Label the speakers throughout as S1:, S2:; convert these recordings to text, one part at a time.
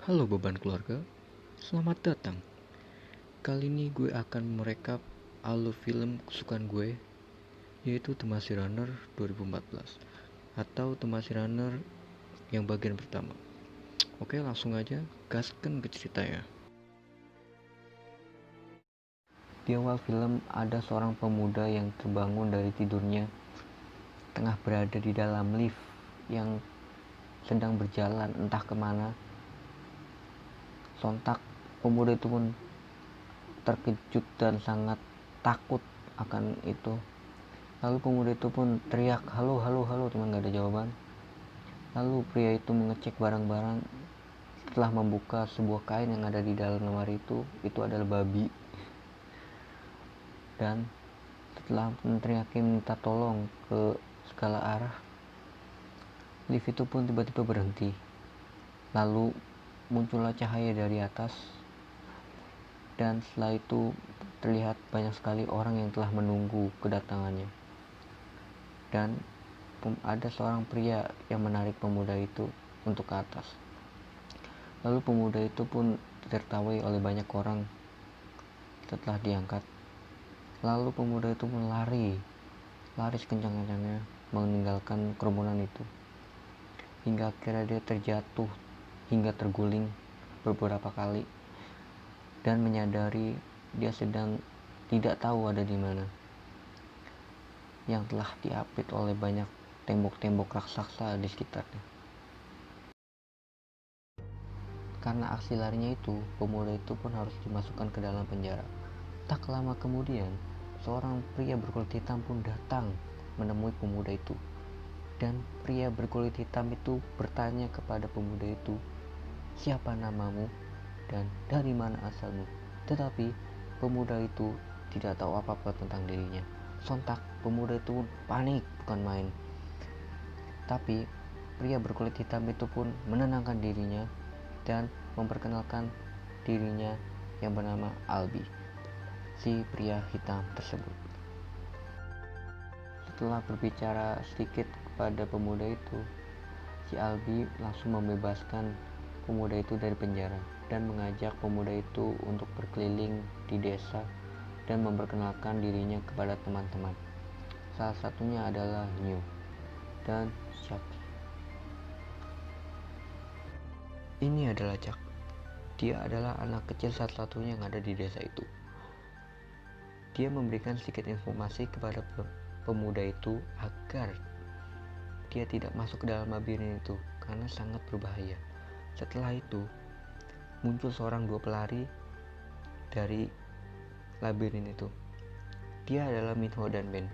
S1: Halo beban keluarga, selamat datang. Kali ini gue akan merekap alur film kesukaan gue, yaitu The Maze Runner 2014 atau The Maze Runner yang bagian pertama. Oke, langsung aja gaskan ke ceritanya. Di awal film ada seorang pemuda yang terbangun dari tidurnya, tengah berada di dalam lift yang sedang berjalan entah kemana. Sontak pemuda itu pun terkejut dan sangat takut akan itu. Lalu pemuda itu pun teriak, halo, halo, halo, cuman gak ada jawaban. Lalu pria itu mengecek barang-barang. Setelah membuka sebuah kain yang ada di dalam lemari itu adalah babi. Dan setelah meneriaki minta tolong ke segala arah, lift itu pun tiba-tiba berhenti. Lalu muncullah cahaya dari atas. Dan setelah itu terlihat banyak sekali orang yang telah menunggu kedatangannya. Dan ada seorang pria yang menarik pemuda itu untuk ke atas. Lalu pemuda itu pun ditertawai oleh banyak orang setelah diangkat. Lalu pemuda itu pun lari sekencang-kencangnya meninggalkan kerumunan itu. Hingga akhirnya dia terjatuh hingga terguling beberapa kali dan menyadari dia sedang tidak tahu ada di mana, yang telah diapit oleh banyak tembok-tembok raksasa di sekitarnya. Karena aksi larinya itu, pemuda itu pun harus dimasukkan ke dalam penjara. Tak lama kemudian, seorang pria berkulit hitam pun datang menemui pemuda itu. Dan pria berkulit hitam itu bertanya kepada pemuda itu, siapa namamu dan dari mana asalmu? Tetapi pemuda itu tidak tahu apa-apa tentang dirinya. Sontak pemuda itu panik bukan main. Tapi pria berkulit hitam itu pun menenangkan dirinya dan memperkenalkan dirinya yang bernama Albi, si pria hitam tersebut. Setelah berbicara sedikit kepada pemuda itu, si Albi langsung membebaskan pemuda itu dari penjara dan mengajak pemuda itu untuk berkeliling di desa dan memperkenalkan dirinya kepada teman-teman. Salah satunya adalah New dan Shaki. Ini adalah Jack. Dia adalah anak kecil satu-satunya yang ada di desa itu. Dia memberikan sedikit informasi kepada pemuda itu agar dia tidak masuk ke dalam labirin itu karena sangat berbahaya. Setelah itu, muncul seorang dua pelari dari labirin itu. Dia adalah Minho dan Ben.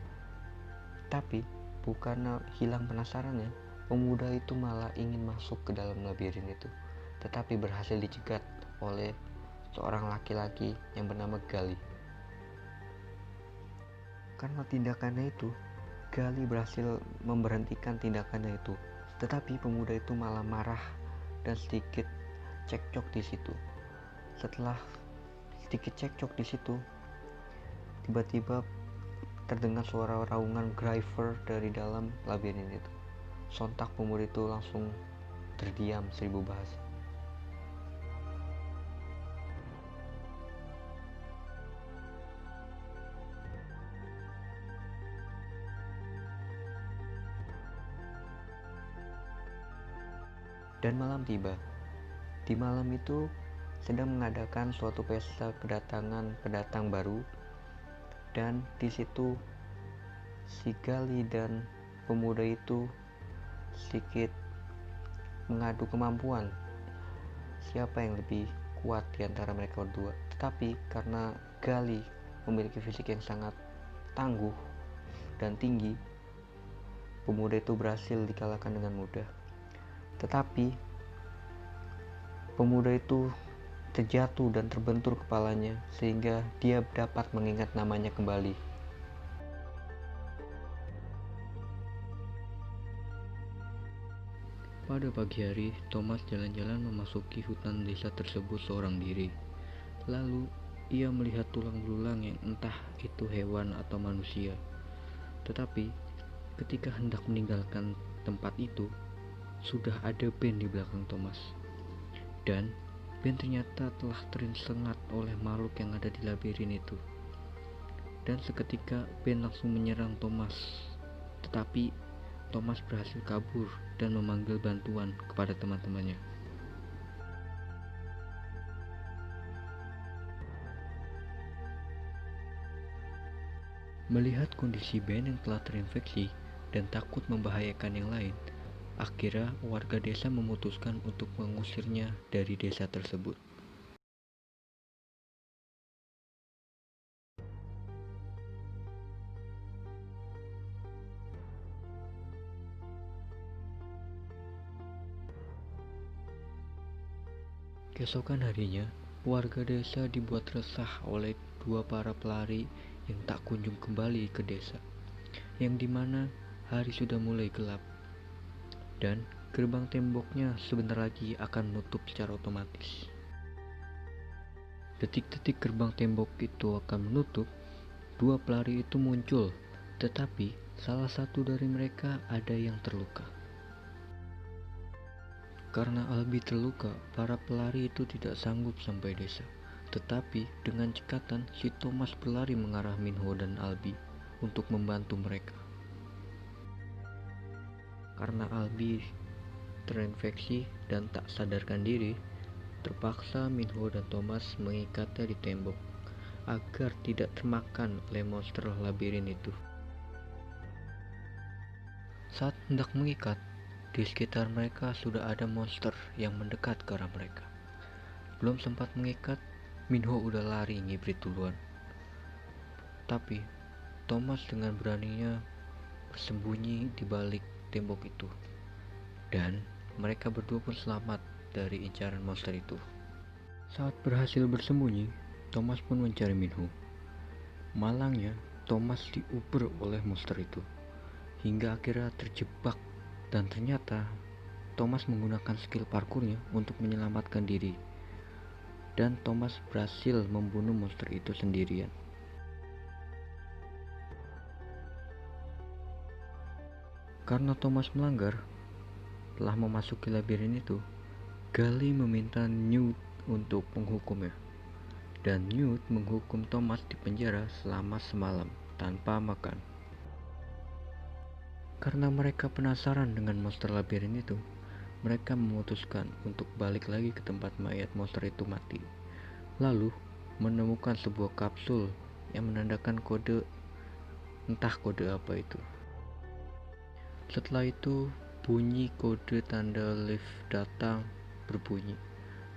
S1: Tapi bukan hilang penasarannya, pemuda itu malah ingin masuk ke dalam labirin itu, tetapi berhasil dicegat oleh seorang laki-laki yang bernama Gali. Karena tindakannya itu, Gali berhasil memberhentikan tindakannya itu, tetapi pemuda itu malah marah dan sedikit cekcok di situ. Setelah sedikit cekcok di situ, tiba-tiba terdengar suara raungan Gryver dari dalam labirin itu. Sontak pemuda itu langsung terdiam 1000 bahasa. Dan malam tiba. Di malam itu sedang mengadakan suatu pesta kedatangan pendatang baru, dan di situ si Gali dan pemuda itu sedikit mengadu kemampuan siapa yang lebih kuat di antara mereka berdua. Tetapi karena Gali memiliki fisik yang sangat tangguh dan tinggi, pemuda itu berhasil dikalahkan dengan mudah. Tetapi pemuda itu terjatuh dan terbentur kepalanya sehingga dia dapat mengingat namanya kembali. Pada pagi hari, Thomas jalan-jalan memasuki hutan desa tersebut seorang diri. Lalu, ia melihat tulang belulang yang entah itu hewan atau manusia. Tetapi, ketika hendak meninggalkan tempat itu, sudah ada Ben di belakang Thomas. Dan Ben ternyata telah tersengat oleh makhluk yang ada di labirin itu. Dan seketika Ben langsung menyerang Thomas. Tetapi Thomas berhasil kabur dan memanggil bantuan kepada teman-temannya. Melihat kondisi Ben yang telah terinfeksi dan takut membahayakan yang lain, akhirnya warga desa memutuskan untuk mengusirnya dari desa tersebut. Keesokan harinya, warga desa dibuat resah oleh dua para pelari yang tak kunjung kembali ke desa, yang dimana hari sudah mulai gelap, dan gerbang temboknya sebentar lagi akan menutup secara otomatis. Detik-detik gerbang tembok itu akan menutup, dua pelari itu muncul, tetapi salah satu dari mereka ada yang terluka. Karena Albi terluka, para pelari itu tidak sanggup sampai desa. Tetapi dengan cekatan, si Thomas berlari mengarah Minho dan Albi untuk membantu mereka. Karena Albi terinfeksi dan tak sadarkan diri, terpaksa Minho dan Thomas mengikatnya di tembok agar tidak termakan oleh monster labirin itu. Saat hendak mengikat, di sekitar mereka sudah ada monster yang mendekat ke arah mereka. Belum sempat mengikat, Minho udah lari ngibrit duluan. Tapi Thomas dengan beraninya bersembunyi di balik tembok itu. Dan mereka berdua pun selamat dari incaran monster itu. Saat berhasil bersembunyi, Thomas pun mencari Minho. Malangnya, Thomas diuber oleh monster itu hingga akhirnya terjebak. Dan ternyata Thomas menggunakan skill parkurnya untuk menyelamatkan diri. Dan Thomas berhasil membunuh monster itu sendirian. Karena Thomas melanggar, telah memasuki labirin itu, Gali meminta Newt untuk menghukumnya. Dan Newt menghukum Thomas di penjara selama semalam tanpa makan. Karena mereka penasaran dengan monster labirin itu, mereka memutuskan untuk balik lagi ke tempat mayat monster itu mati. Lalu menemukan sebuah kapsul yang menandakan kode, entah kode apa itu. Setelah itu bunyi kode tanda lift datang berbunyi.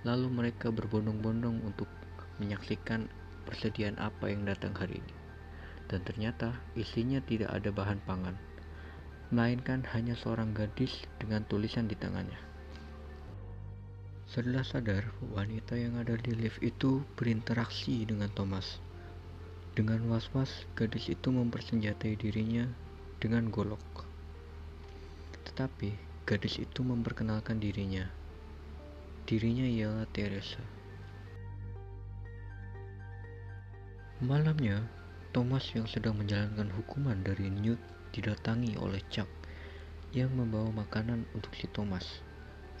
S1: Lalu mereka berbondong-bondong untuk menyaksikan persediaan apa yang datang hari ini. Dan ternyata isinya tidak ada bahan pangan, melainkan hanya seorang gadis dengan tulisan di tangannya. Setelah sadar, wanita yang ada di lift itu berinteraksi dengan Thomas. Dengan was-was, gadis itu mempersenjatai dirinya dengan golok. Tetapi gadis itu memperkenalkan dirinya. Dirinya ialah Teresa. Malamnya, Thomas yang sedang menjalankan hukuman dari Newt didatangi oleh Chuck yang membawa makanan untuk si Thomas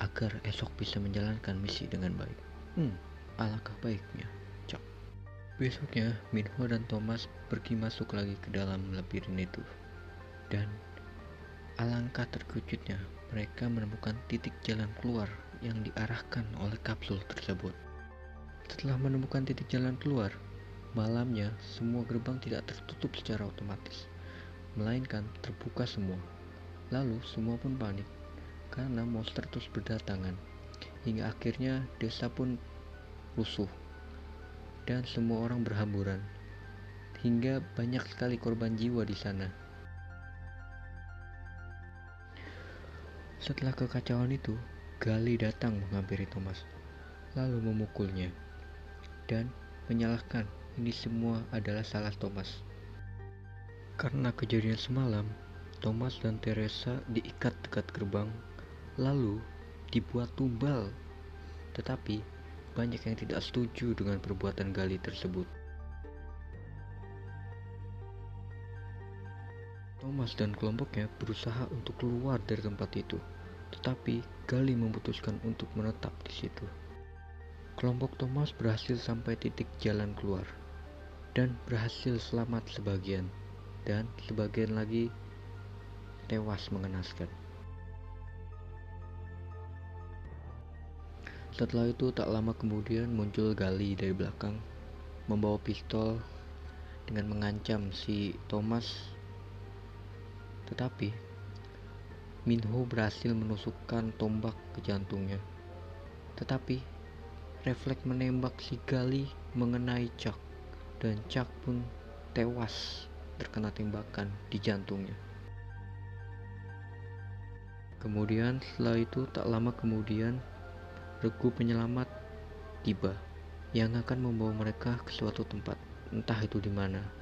S1: agar esok bisa menjalankan misi dengan baik. Alangkah baiknya, Chuck. Besoknya, Minho dan Thomas pergi masuk lagi ke dalam labirin itu. Dan alangkah terkejutnya, mereka menemukan titik jalan keluar yang diarahkan oleh kapsul tersebut. Setelah menemukan titik jalan keluar, malamnya semua gerbang tidak tertutup secara otomatis, melainkan terbuka semua. Lalu semua pun panik karena monster terus berdatangan, hingga akhirnya desa pun rusuh dan semua orang berhamburan, hingga banyak sekali korban jiwa di sana. Setelah kekacauan itu, Gali datang menghampiri Thomas, lalu memukulnya dan menyalahkan ini semua adalah salah Thomas. Karena kejadian semalam, Thomas dan Teresa diikat dekat gerbang, lalu dibuat tumbal. Tetapi banyak yang tidak setuju dengan perbuatan Gali tersebut. Thomas dan kelompoknya berusaha untuk keluar dari tempat itu, tetapi Gali memutuskan untuk menetap di situ. Kelompok Thomas berhasil sampai titik jalan keluar dan berhasil selamat sebagian, dan sebagian lagi tewas mengenaskan. Setelah itu tak lama kemudian muncul Gali dari belakang membawa pistol dengan mengancam si Thomas, tetapi Minho berhasil menusukkan tombak ke jantungnya. Tetapi refleks menembak si Gali mengenai Chuck, dan Chuck pun tewas terkena tembakan di jantungnya. Kemudian setelah itu tak lama kemudian regu penyelamat tiba yang akan membawa mereka ke suatu tempat, entah itu di mana.